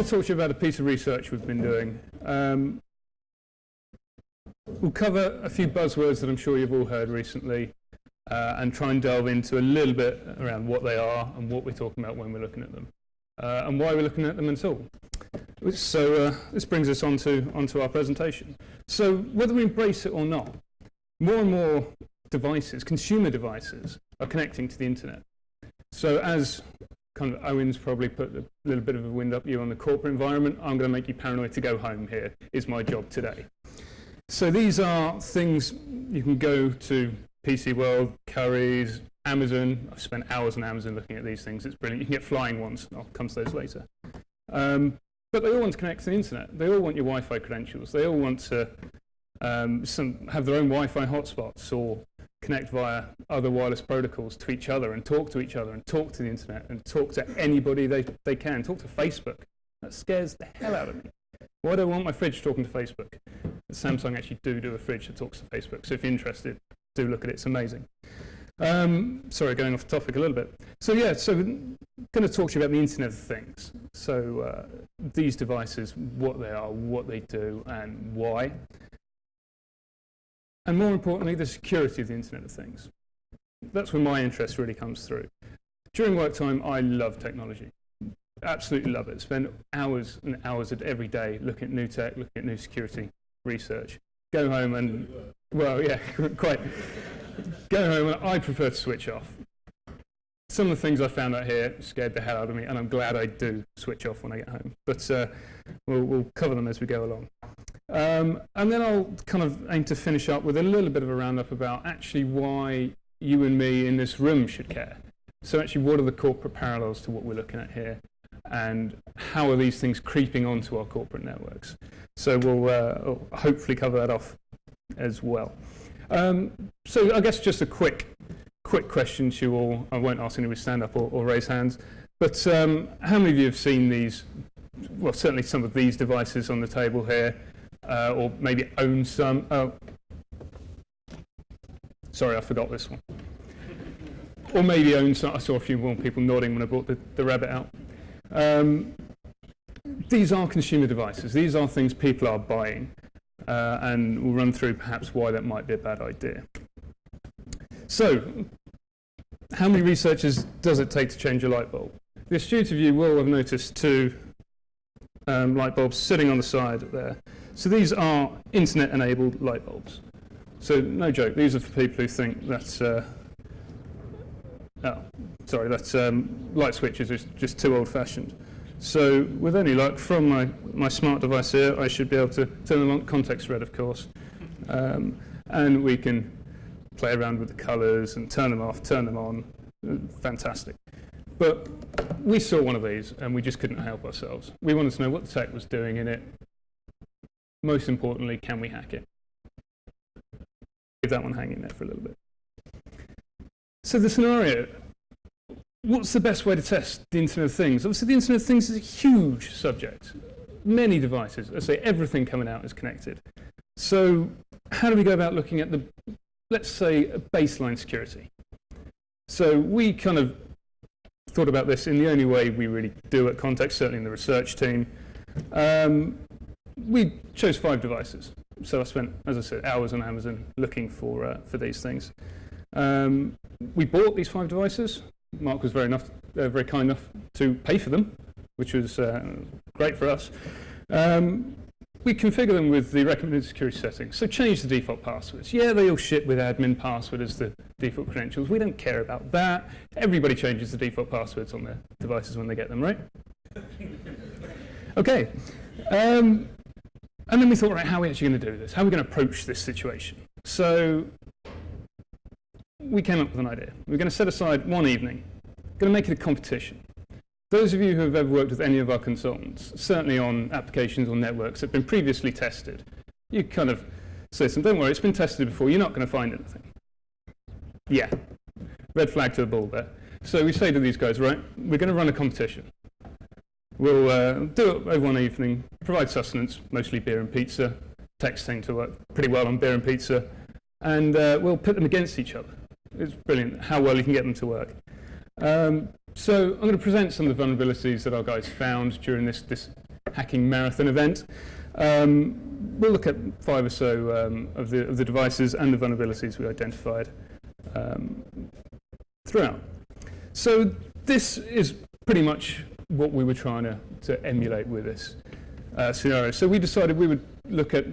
to talk to you about a piece of research we've been doing. We'll cover a few buzzwords that I'm sure you've all heard recently, and try and delve into a little bit around what they are and what we're talking about when we're looking at them, and why we're looking at them and so on. So this brings us onto our presentation. So whether we embrace it or not, more and more devices, consumer devices, are connecting to the internet. So as kind of Owen's probably put a little bit of a wind up you on the corporate environment, I'm going to make you paranoid to go home here, is my job today. So these are things you can go to PC World, Currys, Amazon. I've spent hours on Amazon looking at these things. It's brilliant. You can get flying ones. I'll come to those later. But they all want to connect to the internet. They all want your Wi-Fi credentials. They all want to have their own Wi-Fi hotspots or connect via other wireless protocols to each other and talk to each other and talk to the internet and talk to anybody they can. Talk to Facebook. That scares the hell out of me. Why do I want my fridge talking to Facebook? Samsung actually do a fridge that talks to Facebook. So if you're interested, do look at it. It's amazing. Sorry, going off topic a little bit. So yeah, so I'm going to talk to you about the Internet of Things. So these devices, what they are, what they do, and why. And more importantly, the security of the Internet of Things. That's where my interest really comes through. During work time, I love technology. Absolutely love it. Spend hours and hours every day looking at new tech, looking at new security research. Go home and, well, yeah, quite. Go home and I prefer to switch off. Some of the things I found out here scared the hell out of me, and I'm glad I do switch off when I get home. But we'll cover them as we go along. And then I'll kind of aim to finish up with a little bit of a roundup about actually why you and me in this room should care. So actually, what are the corporate parallels to what we're looking at here? And how are these things creeping onto our corporate networks? So we'll hopefully cover that off as well. So I guess just a quick question to you all. I won't ask anybody to stand up or raise hands. But how many of you have seen these, well, certainly some of these devices on the table here, or maybe own some? Oh, sorry, I forgot this one. Or maybe own some. I saw a few more people nodding when I brought the rabbit out. These are consumer devices. These are things people are buying. And we'll run through perhaps why that might be a bad idea. So, how many researchers does it take to change a light bulb? The astute of you will have noticed two light bulbs sitting on the side there. So these are internet-enabled light bulbs. So no joke, these are for people who think that's light switches are just too old-fashioned. So with any luck, from my smart device here, I should be able to turn them on context red, of course. And we can play around with the colors and turn them off, turn them on. Fantastic. But we saw one of these, and we just couldn't help ourselves. We wanted to know what the tech was doing in it. Most importantly, can we hack it? Leave that one hanging there for a little bit. So the scenario. What's the best way to test the Internet of Things? Obviously, the Internet of Things is a huge subject. Many devices, I say everything coming out is connected. So how do we go about looking at let's say, baseline security? So we kind of thought about this in the only way we really do at Context, certainly in the research team. We chose 5 devices. So I spent, as I said, hours on Amazon looking for these things. We bought these 5 devices. Mark was very kind enough to pay for them, which was great for us. We configure them with the recommended security settings. So change the default passwords. Yeah, they all ship with admin password as the default credentials. We don't care about that. Everybody changes the default passwords on their devices when they get them, right? Okay. And then we thought, right, how are we actually going to do this? How are we going to approach this situation? So we came up with an idea. We're going to set aside one evening, going to make it a competition. Those of you who have ever worked with any of our consultants, certainly on applications or networks that have been previously tested, you kind of say to them, don't worry, it's been tested before, you're not going to find anything. Yeah, red flag to the bull there. So we say to these guys, right, we're going to run a competition. We'll do it over one evening, provide sustenance, mostly beer and pizza. Techs tend to work pretty well on beer and pizza. And we'll put them against each other. It's brilliant how well you can get them to work. So I'm going to present some of the vulnerabilities that our guys found during this hacking marathon event. We'll look at 5 or so of the devices and the vulnerabilities we identified throughout. So this is pretty much what we were trying to emulate with this scenario. So we decided we would look at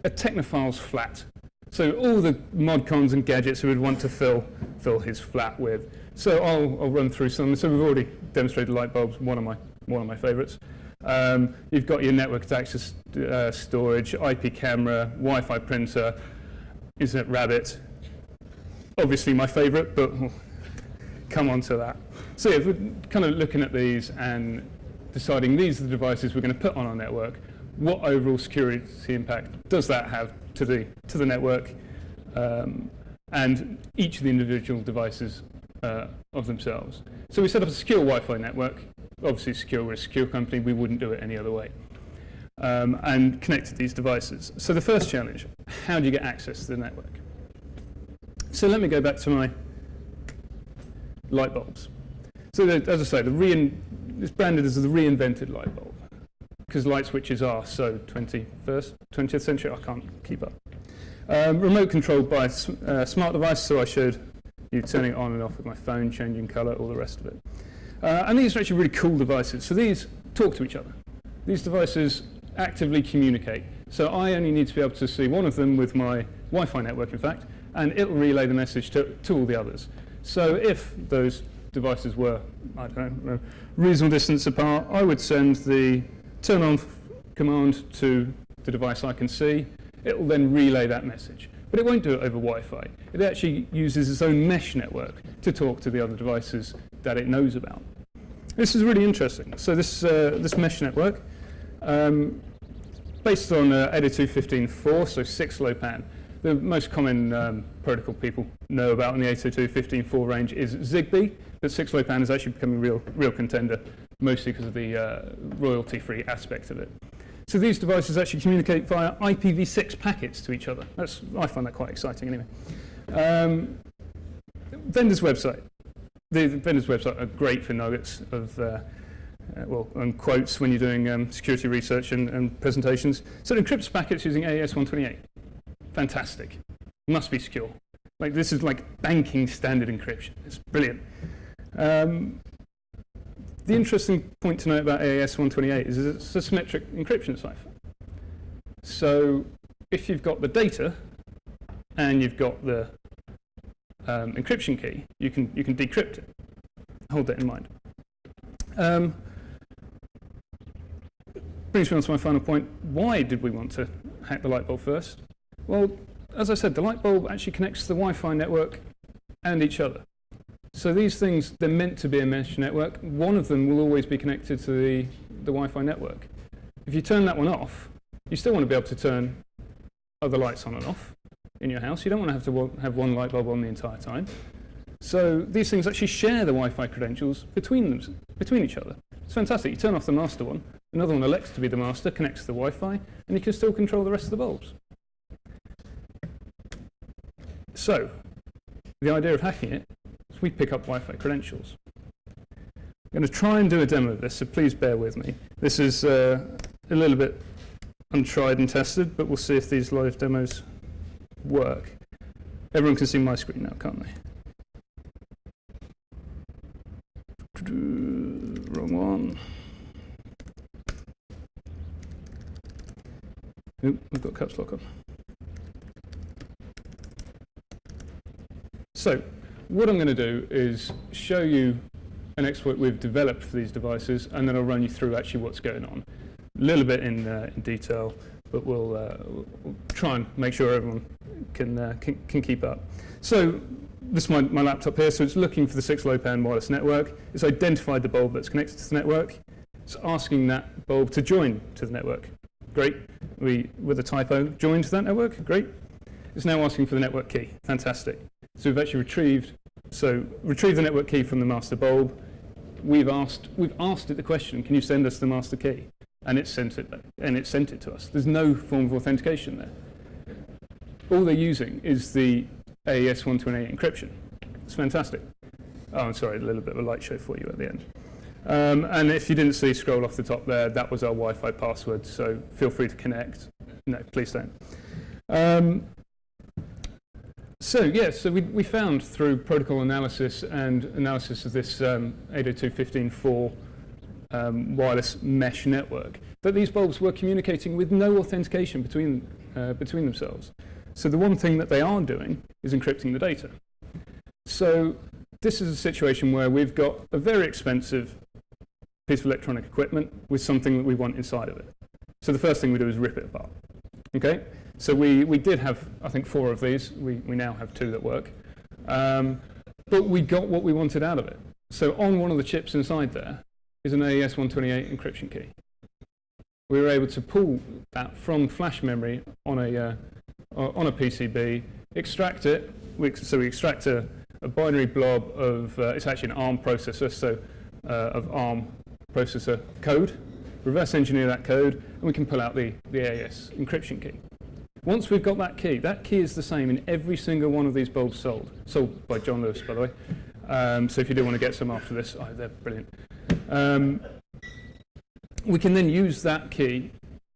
a Technophile's flat. So all the mod cons and gadgets we would want to fill his flat with. So I'll run through some. So we've already demonstrated light bulbs, one of my favourites. You've got your network access storage, IP camera, Wi-Fi printer, Ethernet rabbit. Obviously my favourite, but we'll come on to that. So yeah, we're kind of looking at these and deciding these are the devices we're going to put on our network. What overall security impact does that have to the network, and each of the individual devices of themselves. So we set up a secure Wi-Fi network. Obviously secure, we're a secure company, we wouldn't do it any other way. And connected these devices. So the first challenge, how do you get access to the network? So let me go back to my light bulbs. So as I say, it's branded as the reinvented light bulb, because light switches are so 20th century, I can't keep up. Remote controlled by a smart device, so I showed you turning it on and off with my phone, changing colour, all the rest of it. And these are actually really cool devices. So these talk to each other. These devices actively communicate. So I only need to be able to see one of them with my Wi-Fi network, in fact, and it'll relay the message to all the others. So if those devices were, I don't know, reasonable distance apart, I would send the turn on command to the device I can see. It will then relay that message. But it won't do it over Wi-Fi. It actually uses its own mesh network to talk to the other devices that it knows about. This is really interesting. So this mesh network, based on 802.15.4, so 6LoWPAN. The most common protocol people know about in the 802.15.4 range is Zigbee, but 6LoWPAN is actually becoming a real contender, mostly because of the royalty-free aspect of it. So these devices actually communicate via IPv6 packets to each other. I find that quite exciting anyway. Vendor's website. The vendor's website are great for nuggets of and quotes when you're doing security research and presentations. So it encrypts packets using AES-128. Fantastic. Must be secure. Like this is like banking standard encryption. It's brilliant. The interesting point to note about AES-128 is it's a symmetric encryption cipher. So if you've got the data and you've got the encryption key, you can decrypt it. Hold that in mind. Brings me on to my final point. Why did we want to hack the light bulb first? Well, as I said, the light bulb actually connects to the Wi-Fi network and each other. So these things, they're meant to be a mesh network. One of them will always be connected to the Wi-Fi network. If you turn that one off, you still want to be able to turn other lights on and off in your house. You don't want to have one light bulb on the entire time. So these things actually share the Wi-Fi credentials between each other. It's fantastic. You turn off the master one, another one elects to be the master, connects to the Wi-Fi, and you can still control the rest of the bulbs. So the idea of hacking it is we pick up Wi-Fi credentials. I'm going to try and do a demo of this, so please bear with me. This is a little bit untried and tested, but we'll see if these live demos work. Everyone can see my screen now, can't they? Wrong one. Oop, I've got caps lock on. So what I'm going to do is show you an exploit we've developed for these devices, and then I'll run you through actually what's going on. A little bit in detail, but we'll try and make sure everyone can keep up. So this is my laptop here, so it's looking for the 6LoWPAN wireless network. It's identified the bulb that's connected to the network. It's asking that bulb to join to the network. Great. With a typo, join to that network. Great. It's now asking for the network key. Fantastic. So we've actually retrieved the network key from the master bulb. We've asked it the question, can you send us the master key? And it sent it to us. There's no form of authentication there. All they're using is the AES-128 encryption. It's fantastic. Oh, I'm sorry, a little bit of a light show for you at the end. And if you didn't see scroll off the top there, that was our Wi-Fi password, so feel free to connect. No, please don't. So we found through protocol analysis and analysis of this 802.15.4 wireless mesh network that these bulbs were communicating with no authentication between themselves. So the one thing that they are doing is encrypting the data. So this is a situation where we've got a very expensive piece of electronic equipment with something that we want inside of it. So the first thing we do is rip it apart. Okay? So we did have, I think, 4 of these. We now have 2 that work. But we got what we wanted out of it. So on one of the chips inside there is an AES-128 encryption key. We were able to pull that from flash memory on a PCB, extract it. So we extract a binary blob of, it's actually an ARM processor, so of ARM processor code, reverse engineer that code, and we can pull out the AES encryption key. Once we've got that key is the same in every single one of these bulbs sold by John Lewis, by the way. So if you do want to get some after this, they're brilliant. We can then use that key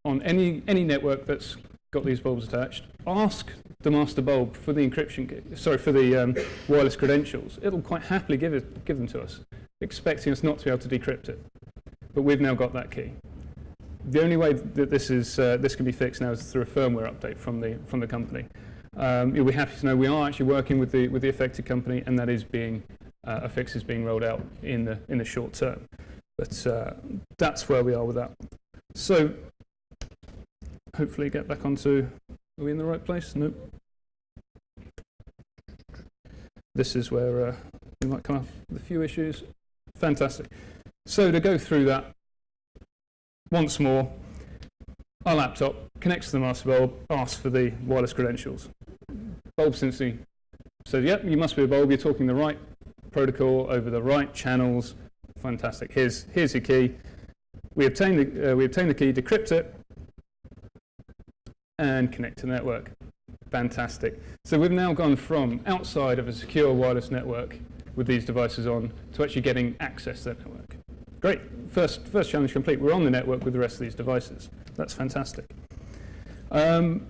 on any network that's got these bulbs attached, ask the master bulb for the encryption key, for the wireless credentials. It'll quite happily give them to us, expecting us not to be able to decrypt it. But we've now got that key. The only way that this can be fixed now is through a firmware update from the company. You'll be happy to know we are actually working with the affected company, and that is a fix is being rolled out in the short term. But that's where we are with that. So hopefully get back onto. Are we in the right place? Nope. This is where we might come up with a few issues. Fantastic. So to go through that once more, our laptop connects to the master bulb, asks for the wireless credentials. Bulb instantly says, yep, you must be a bulb, you're talking the right protocol over the right channels. Fantastic. Here's your key. We obtain the key, decrypt it, and connect to the network. Fantastic. So we've now gone from outside of a secure wireless network with these devices on to actually getting access to that network. Great. First challenge complete. We're on the network with the rest of these devices. That's fantastic. So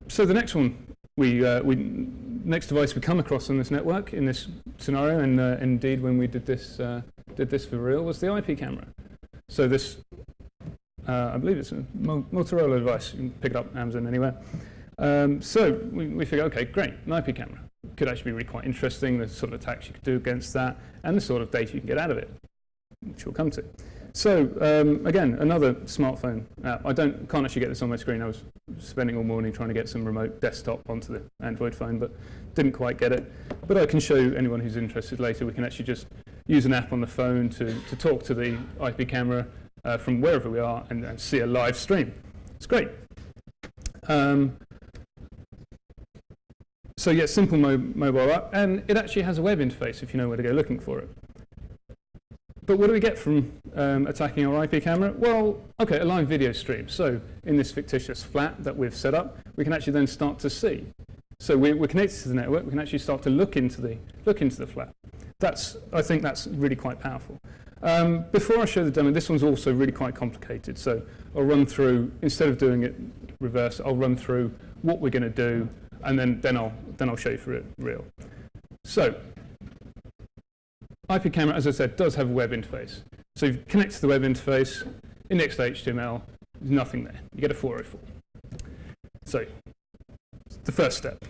the next one, next device we come across on this network in this scenario, and indeed when we did this for real, was the IP camera. So this, I believe it's a Motorola device. You can pick it up on Amazon anywhere. So we figure, okay, great, an IP camera. Could actually be really quite interesting, the sort of attacks you could do against that, and the sort of data you can get out of it, which we'll come to. So again, another smartphone app. Can't actually get this on my screen. I was spending all morning trying to get some remote desktop onto the Android phone, but didn't quite get it. But I can show anyone who's interested later. We can actually just use an app on the phone to talk to the IP camera from wherever we are and see a live stream. It's great. So yeah, simple mobile app, and it actually has a web interface if you know where to go looking for it. But what do we get from attacking our IP camera? Well, okay, a live video stream. So in this fictitious flat that we've set up, we can actually then start to see. So we're connected to the network. We can actually start to look into the flat. I think that's really quite powerful. Before I show the demo, this one's also really quite complicated. So I'll run through, instead of doing it reverse, I'll run through what we're going to do, and then I'll show you for it real. So IP camera, as I said, does have a web interface. So you connect to the web interface, index to HTML, there's nothing there. You get a 404. So the first step.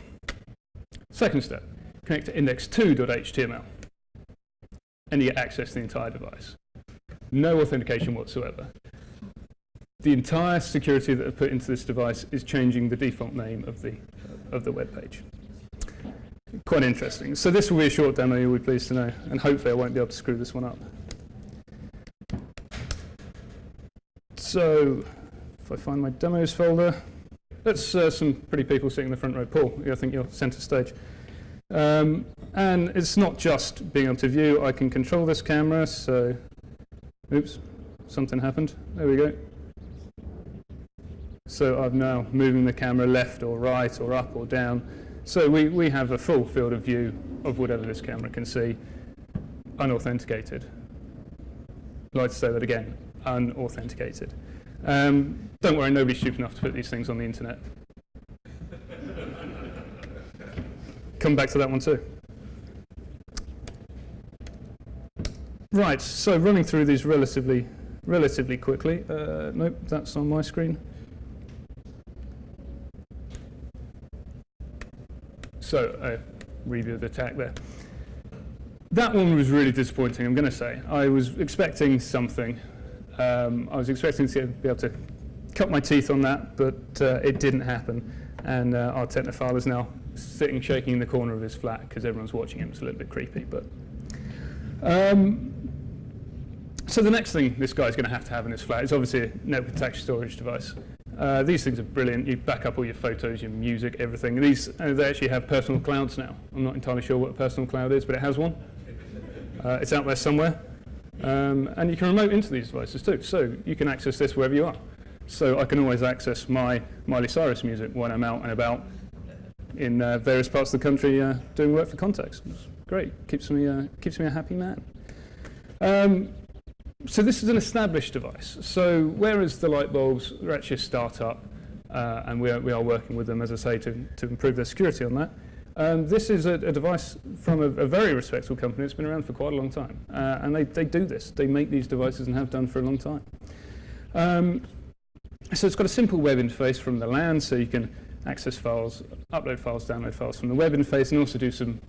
Second step, connect to index2.html, and you get access to the entire device. No authentication whatsoever. The entire security that I've put into this device is changing the default name of the web page. Quite interesting. So this will be a short demo, you'll be pleased to know, and hopefully I won't be able to screw this one up. So if I find my demos folder, that's some pretty people sitting in the front row. Paul, I think you're centre stage. And it's not just being able to view. I can control this camera, so oops, something happened. There we go. So I'm now moving the camera left or right or up or down. So we have a full field of view of whatever this camera can see, unauthenticated. like to say that again, unauthenticated. Don't worry, nobody's stupid enough to put these things on the internet. Come back to that one too. Right, so running through these relatively quickly. Nope, that's on my screen. So, review of the attack there. That one was really disappointing, I'm going to say. I was expecting something. I was expecting to be able to cut my teeth on that, but it didn't happen. And our technophile is now sitting shaking in the corner of his flat because everyone's watching him. It's a little bit creepy. But so the next thing this guy's going to have in his flat is obviously a network attached storage device. These things are brilliant. You back up all your photos, your music, everything. These they actually have personal clouds now. I'm not entirely sure what a personal cloud is, but it has one. It's out there somewhere. And you can remote into these devices too. So you can access this wherever you are. So I can always access my Miley Cyrus music when I'm out and about in various parts of the country doing work for Context. It's great. Keeps me a happy man. So this is an established device. So whereas the light bulbs are actually a startup, and we are working with them, as I say, to improve their security on that. This is a device from a very respectable company that's been around for quite a long time. And they do this. They make these devices and have done for a long time. So it's got a simple web interface from the LAN, so you can access files, upload files, download files from the web interface, and also do some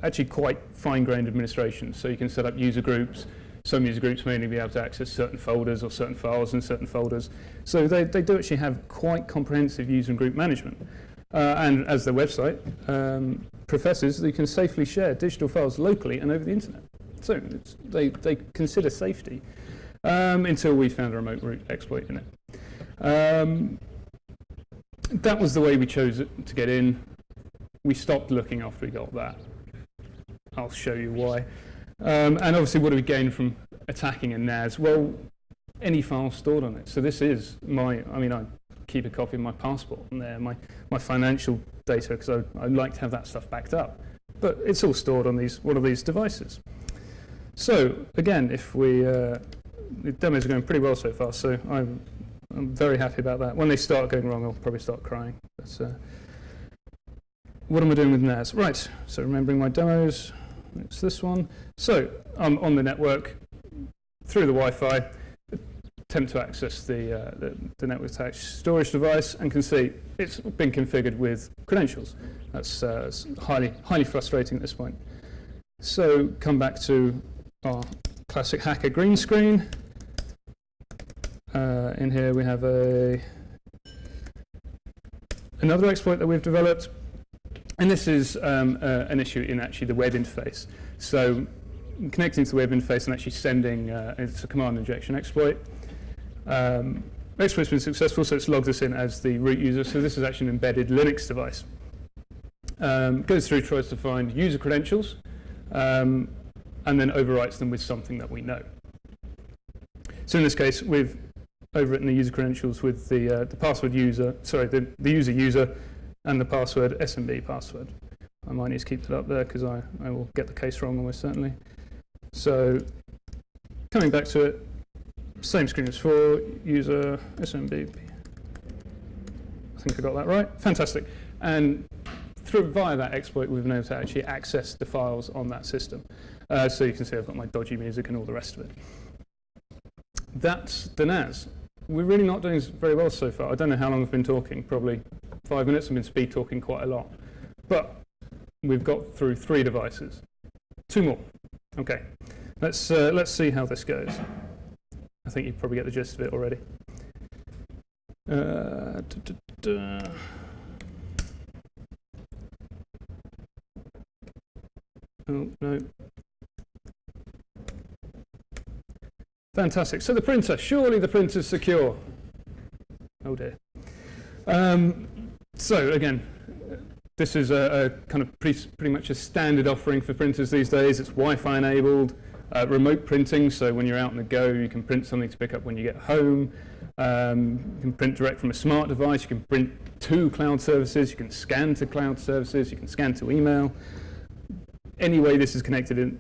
actually quite fine-grained administration. So you can set up user groups. Some user groups may only be able to access certain folders or certain files in certain folders. So they do actually have quite comprehensive user and group management. And as their website professes, they can safely share digital files locally and over the internet. So they consider safety until we found a remote root exploit in it. That was the way we chose to get in. We stopped looking after we got that. I'll show you why. And obviously, what do we gain from attacking a NAS? Well, any file stored on it. So this is I keep a copy of my passport on there, my financial data, because I like to have that stuff backed up. But it's all stored on one of these devices. So again, if the demos are going pretty well so far, so I'm very happy about that. When they start going wrong, I'll probably start crying. But, what am I doing with NAS? Right, so remembering my demos, it's this one. So I'm on the network through the Wi-Fi, attempt to access the network attached storage device, and can see it's been configured with credentials. That's highly frustrating at this point. So come back to our classic hacker green screen. In here we have another exploit that we've developed, and this is an issue in actually the web interface. So connecting to the web interface and actually sending, it's a command injection exploit. Exploit's been successful, so it's logged us in as the root user. So this is actually an embedded Linux device. Goes through, tries to find user credentials, and then overwrites them with something that we know. So in this case, we've overwritten the user credentials with the password user, sorry, the user and the password SMB password. I might need to keep that up there because I will get the case wrong almost certainly. So coming back to it, same screen as before, user SMB. I think I got that right. Fantastic. And via that exploit, we've been able to actually access the files on that system. So you can see I've got my dodgy music and all the rest of it. That's the NAS. We're really not doing very well so far. I don't know how long I've been talking, probably 5 minutes. I've been speed talking quite a lot. But we've got through 3 devices. 2 more. Okay. Let's see how this goes. I think you probably get the gist of it already. Oh, no. Fantastic. So the printer, surely the printer's secure. Oh dear. So again, this is a kind of pretty much a standard offering for printers these days. It's Wi-Fi enabled, remote printing, so when you're out on the go, you can print something to pick up when you get home. You can print direct from a smart device. You can print to cloud services. You can scan to cloud services. You can scan to email. Any way this is connected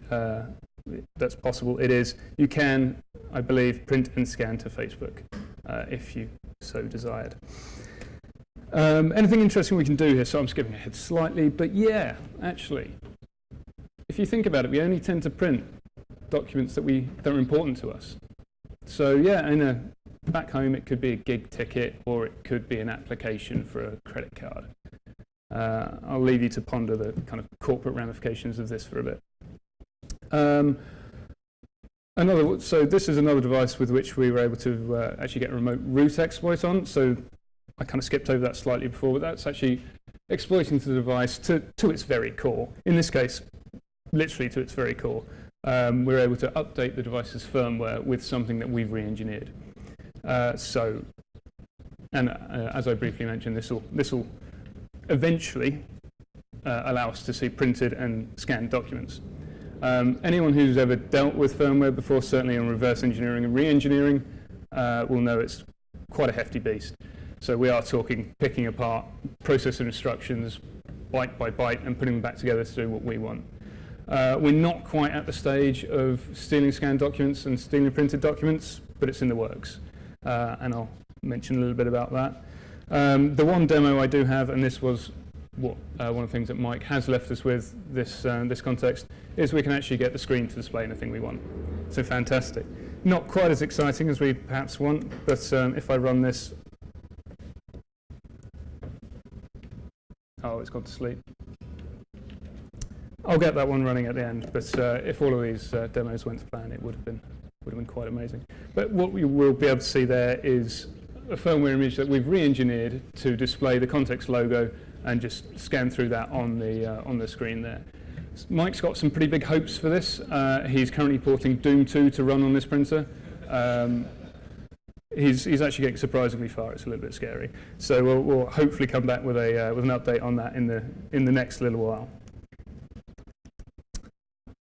that's possible. It is. You can, I believe, print and scan to Facebook if you so desired. Anything interesting we can do here? So I'm skipping ahead slightly, but yeah, actually, if you think about it, we only tend to print documents that are important to us. So yeah, back home it could be a gig ticket, or it could be an application for a credit card. I'll leave you to ponder the kind of corporate ramifications of this for a bit. So this is another device with which we were able to actually get a remote root exploit on. So I kind of skipped over that slightly before, but that's actually exploiting the device to its very core. In this case, literally to its very core. We're able to update the device's firmware with something that we've re-engineered. As I briefly mentioned, this will eventually allow us to see printed and scanned documents. Anyone who's ever dealt with firmware before, certainly in reverse engineering and re-engineering, will know it's quite a hefty beast. So we are talking picking apart processor instructions byte by byte and putting them back together to do what we want. We're not quite at the stage of stealing scanned documents and stealing printed documents, but it's in the works. And I'll mention a little bit about that. The one demo I do have, and this was one of the things that Mike has left us with this context, is we can actually get the screen to display anything we want. So fantastic. Not quite as exciting as we perhaps want, but if I run this, oh, it's gone to sleep. I'll get that one running at the end, but if all of these demos went to plan, it would have been quite amazing. But what we will be able to see there is a firmware image that we've re-engineered to display the context logo and just scan through that on the screen there. Mike's got some pretty big hopes for this. He's currently porting Doom 2 to run on this printer. He's actually getting surprisingly far. It's a little bit scary. So we'll hopefully come back with an update on that in the next little while.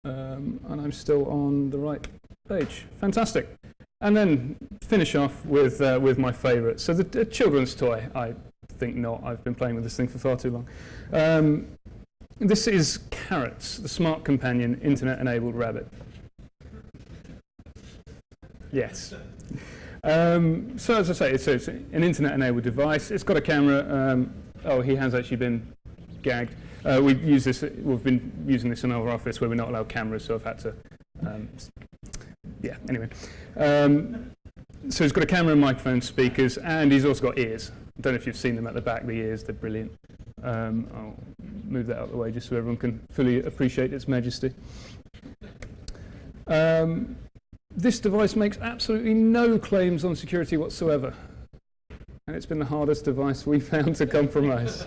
And I'm still on the right page. Fantastic. And then finish off with my favourite. So the children's toy. I think not. I've been playing with this thing for far too long. This is Carrots, the smart companion internet-enabled rabbit. Yes. So as I say, it's an internet-enabled device. It's got a camera. He has actually been gagged. We've been using this in our office where we're not allowed cameras, so I've had to. Anyway. So he's got a camera, microphone, speakers, and he's also got ears. I don't know if you've seen them at the back. The ears, they're brilliant. I'll move that out of the way just so everyone can fully appreciate its majesty. This device makes absolutely no claims on security whatsoever, and it's been the hardest device we found to compromise.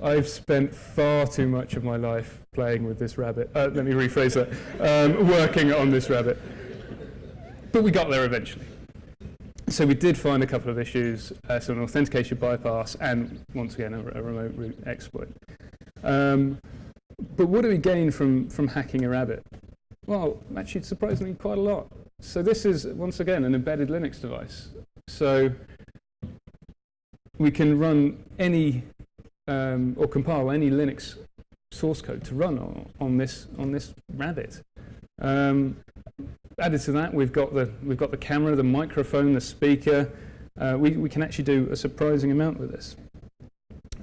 I've spent far too much of my life playing with this rabbit. Let me rephrase that. Working on this rabbit. But we got there eventually. So we did find a couple of issues, so an authentication bypass and, once again, a remote root exploit. But what do we gain from hacking a rabbit? Well, actually, surprisingly, quite a lot. So this is, once again, an embedded Linux device. So we can run any, or compile any Linux source code to run on this rabbit. Added to that, we've got the camera, the microphone, the speaker. We can actually do a surprising amount with this.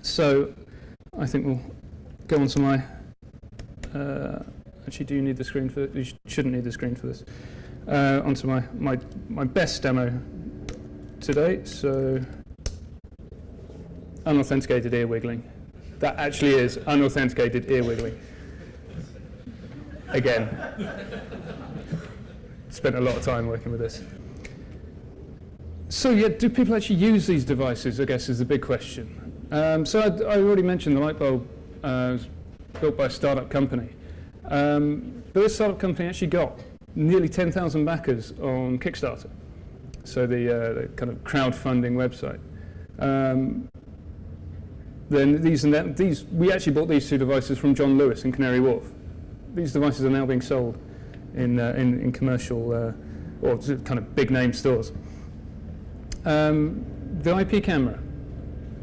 So I think we'll go on to my. Actually, do you need the screen for? You shouldn't need the screen for this. Onto my best demo to date. So unauthenticated ear wiggling. That actually is unauthenticated ear wiggling. Again. Spent a lot of time working with this. So yeah, do people actually use these devices, I guess, is the big question. So I already mentioned the light bulb was built by a startup company. But this startup company actually got nearly 10,000 backers on Kickstarter, so the kind of crowdfunding website. Then we actually bought these two devices from John Lewis in Canary Wharf. These devices are now being sold in commercial or kind of big name stores. The IP camera,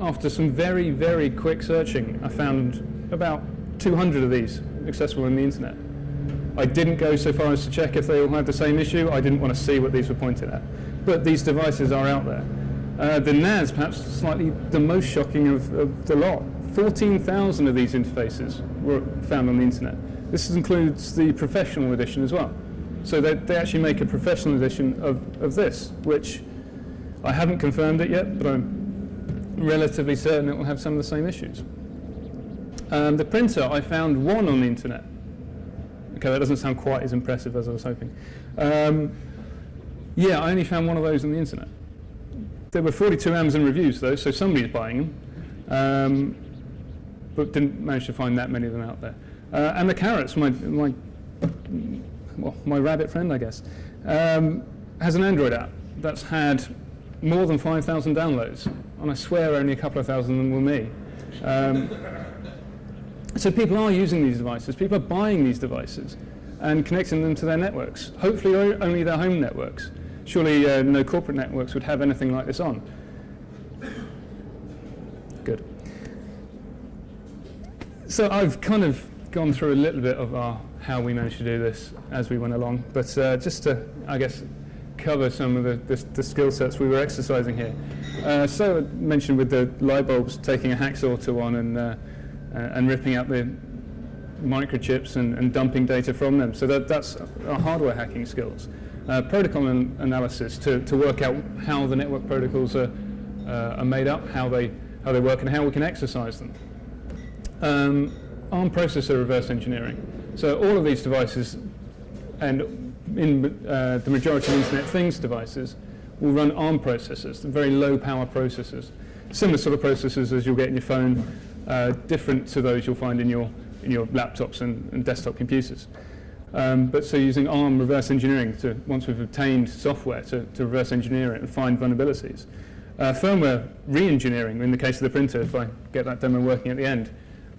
after some very, very quick searching, I found about 200 of these accessible on the internet. I didn't go so far as to check if they all had the same issue. I didn't want to see what these were pointed at. But these devices are out there. The NAS, perhaps slightly the most shocking of the lot. 14,000 of these interfaces were found on the internet. This includes the professional edition as well. So they actually make a professional edition of this, which I haven't confirmed it yet, but I'm relatively certain it will have some of the same issues. The printer, I found one on the internet. Okay, that doesn't sound quite as impressive as I was hoping. Yeah, I only found one of those on the internet. There were 42 Amazon reviews though, so somebody's buying them, but didn't manage to find that many of them out there. And the Carrots, my rabbit friend, I guess, has an Android app that's had more than 5,000 downloads, and I swear only a couple of thousand of them were me. So people are using these devices, people are buying these devices and connecting them to their networks, hopefully only their home networks. Surely no corporate networks would have anything like this on. Good. So I've kind of gone through a little bit of how we managed to do this as we went along, but just to, I guess, cover some of the skill sets we were exercising here. So I mentioned with the light bulbs, taking a hacksaw to one and ripping out the microchips and dumping data from them. So that's our hardware hacking skills. Protocol analysis to work out how the network protocols are made up, how they work, and how we can exercise them. ARM processor reverse engineering. So all of these devices, and in the majority of Internet of Things devices, will run ARM processors, very low power processors. Similar sort of processors as you'll get in your phone, different to those you'll find in your laptops and desktop computers. But so using ARM reverse engineering once we've obtained software to reverse engineer it and find vulnerabilities. Firmware re-engineering, in the case of the printer, if I get that demo working at the end,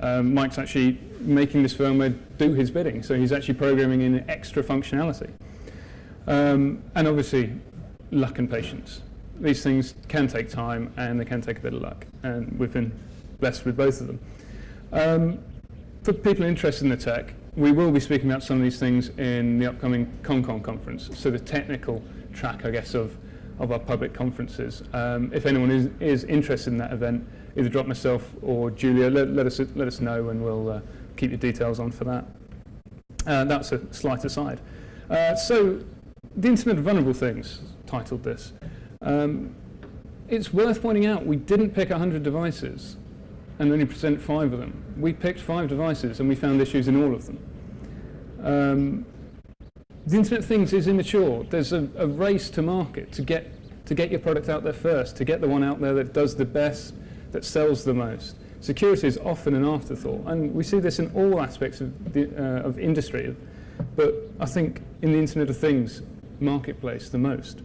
Mike's actually making this firmware do his bidding, so he's actually programming in extra functionality. And obviously, luck and patience. These things can take time and they can take a bit of luck, and we've been blessed with both of them. For people interested in the tech, we will be speaking about some of these things in the upcoming ConCon conference, so the technical track, I guess, of our public conferences. If anyone is interested in that event, either drop myself or Julia, let us know, and we'll keep your details on for that. That's a slight aside. So, the Internet of Vulnerable Things, titled this. It's worth pointing out we didn't pick 100 devices and only present 5 of them. We picked 5 devices and we found issues in all of them. The Internet of Things is immature. There's a race to market to get your product out there first, to get the one out there that does the best, that sells the most. Security is often an afterthought, and we see this in all aspects of industry, but I think in the Internet of Things marketplace the most.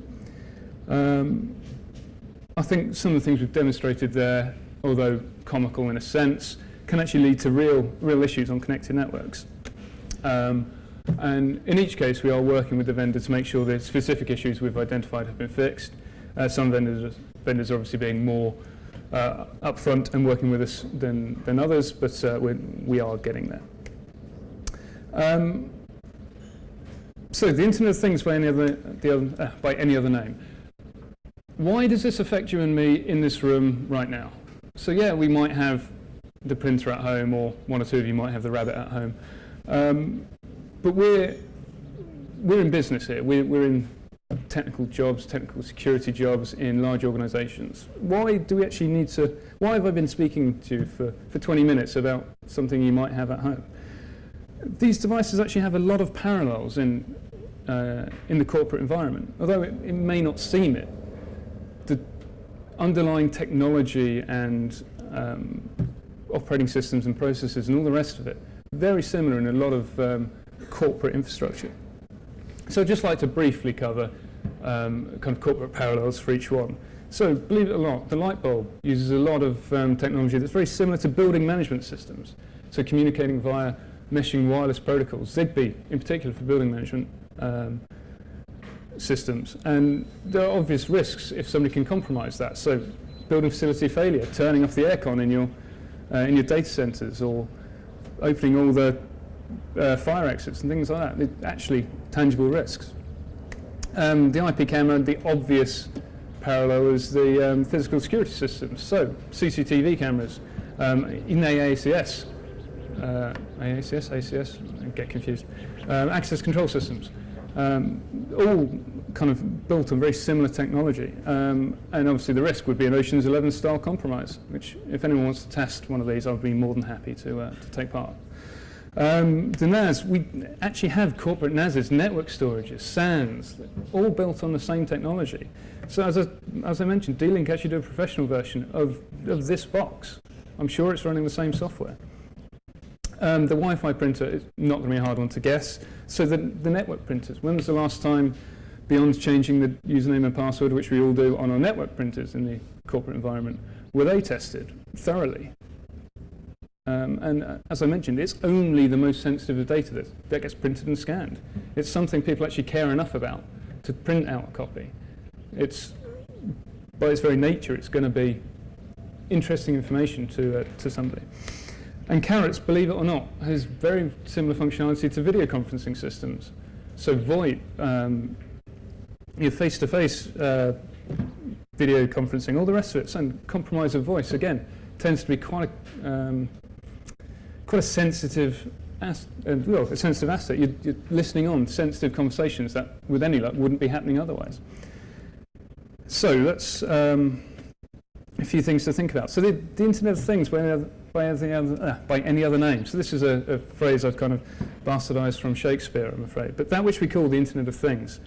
I think some of the things we've demonstrated there, although comical in a sense, can actually lead to real issues on connected networks. And in each case, we are working with the vendor to make sure the specific issues we've identified have been fixed. Some vendors are obviously being more upfront and working with us than others, but we are getting there. So the Internet of Things by any other name. Why does this affect you and me in this room right now? So yeah, we might have the printer at home, or one or two of you might have the rabbit at home. But we're in business here. We're in technical jobs, technical security jobs in large organizations. Why do we actually need to, why have I been speaking to you for 20 minutes about something you might have at home? These devices actually have a lot of parallels in the corporate environment. Although it may not seem it, the underlying technology and operating systems and processes and all the rest of it, very similar in a lot of corporate infrastructure. So I'd just like to briefly cover kind of corporate parallels for each one. So believe it or not, the light bulb uses a lot of technology that's very similar to building management systems. So communicating via meshing wireless protocols, Zigbee in particular for building management systems. And there are obvious risks if somebody can compromise that. So building facility failure, turning off the aircon in your data centers, or opening all the fire exits and things like that. They're actually tangible risks. The IP camera, the obvious parallel is the physical security systems. So CCTV cameras, in ACS, ACS, I get confused. Access control systems, all kind of built on very similar technology. And obviously the risk would be an Ocean's 11 style compromise, which if anyone wants to test one of these, I'd be more than happy to take part. The NAS, we actually have corporate NASs, network storages, SANs, all built on the same technology. So as I mentioned, D-Link actually do a professional version of this box. I'm sure it's running the same software. The Wi-Fi printer is not going to be a hard one to guess. So the network printers, when was the last time, beyond changing the username and password, which we all do on our network printers in the corporate environment, were they tested thoroughly? And as I mentioned, it's only the most sensitive of data that gets printed and scanned. It's something people actually care enough about to print out a copy. It's, by its very nature, it's going to be interesting information to somebody. And Carrots, believe it or not, has very similar functionality to video conferencing systems. So VoIP, your face-to-face video conferencing, all the rest of it, and compromise of voice, again, tends to be quite a sensitive asset. You're listening on sensitive conversations that, with any luck, wouldn't be happening otherwise. So that's a few things to think about. So the Internet of Things, by any other name. So this is a phrase I've kind of bastardized from Shakespeare, I'm afraid. But that which we call the Internet of Things,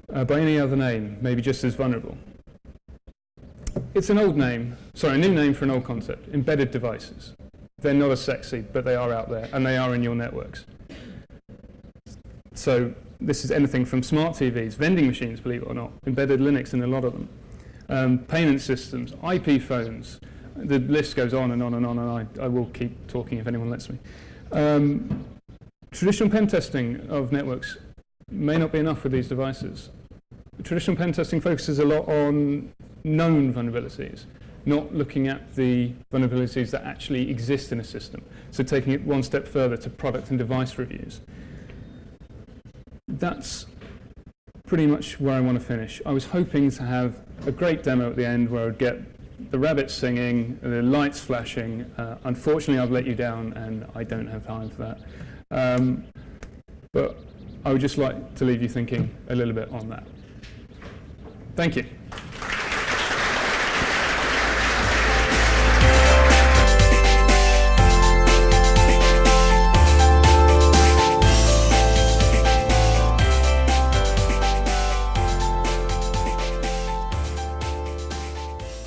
by any other name, may be just as vulnerable. It's an old name, sorry, a new name for an old concept, embedded devices. They're not as sexy, but they are out there, and they are in your networks. So this is anything from smart TVs, vending machines, believe it or not, embedded Linux in a lot of them, payment systems, IP phones. The list goes on and on and on, and I will keep talking if anyone lets me. Traditional pen testing of networks may not be enough with these devices. Traditional pen testing focuses a lot on known vulnerabilities, not looking at the vulnerabilities that actually exist in a system. So taking it one step further to product and device reviews. That's pretty much where I want to finish. I was hoping to have a great demo at the end where I would get the rabbits singing, the lights flashing. Unfortunately, I've let you down, and I don't have time for that. But I would just like to leave you thinking a little bit on that. Thank you.